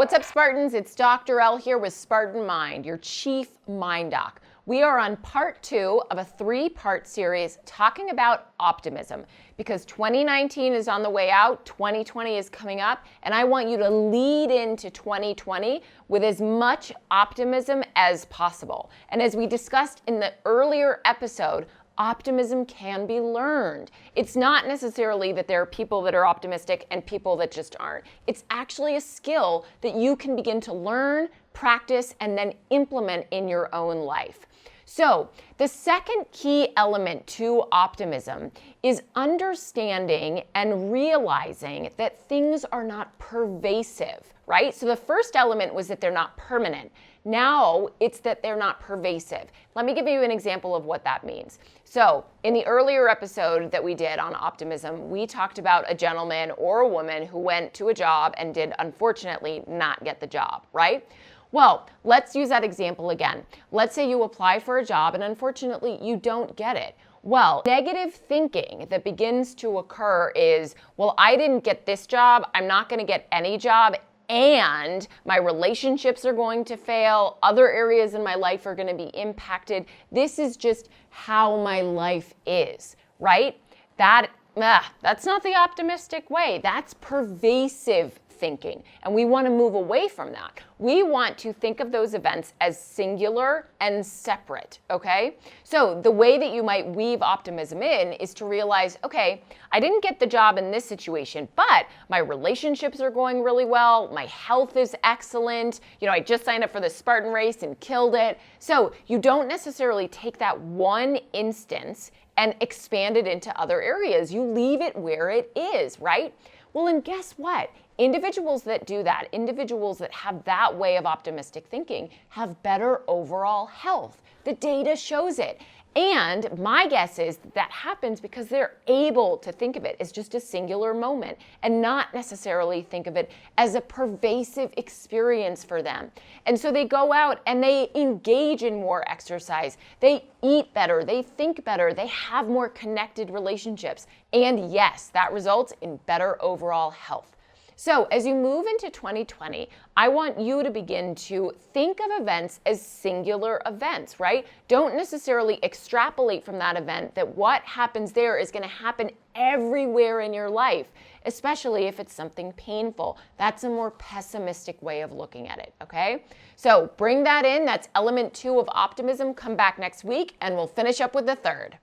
What's up, Spartans? It's Dr. L here with Spartan Mind, your chief mind doc. We are on part 2 of a 3-part series talking about optimism because 2019 is on the way out, 2020 is coming up, and I want you to lead into 2020 with as much optimism as possible. And as we discussed in the earlier episode, optimism can be learned. It's not necessarily that there are people that are optimistic and people that just aren't. It's actually a skill that you can begin to learn, practice, and then implement in your own life. So, the second key element to optimism is understanding and realizing that things are not pervasive, right? So the first element was that they're not permanent. Now it's that they're not pervasive. Let me give you an example of what that means. So in the earlier episode that we did on optimism, we talked about a gentleman or a woman who went to a job and did unfortunately not get the job, right? Well, let's use that example again. Let's say you apply for a job and unfortunately you don't get it. Well, negative thinking that begins to occur is, well, I didn't get this job, I'm not going to get any job, and my relationships are going to fail, other areas in my life are going to be impacted. This is just how my life is, right? That's not the optimistic way. That's pervasive thinking, and we want to move away from that. We want to think of those events as singular and separate, okay? So the way that you might weave optimism in is to realize, okay, I didn't get the job in this situation, but my relationships are going really well, my health is excellent, I just signed up for the Spartan race and killed it. So you don't necessarily take that one instance and expand it into other areas. You leave it where it is, right? Well, and guess what? Individuals that do that, individuals that have that way of optimistic thinking, have better overall health. The data shows it. And my guess is that happens because they're able to think of it as just a singular moment and not necessarily think of it as a pervasive experience for them. And so they go out and they engage in more exercise. They eat better, they think better, they have more connected relationships. And yes, that results in better overall health. So as you move into 2020, I want you to begin to think of events as singular events, right? Don't necessarily extrapolate from that event that what happens there is going to happen everywhere in your life, especially if it's something painful. That's a more pessimistic way of looking at it, okay? So bring that in. That's element 2 of optimism. Come back next week and we'll finish up with the third.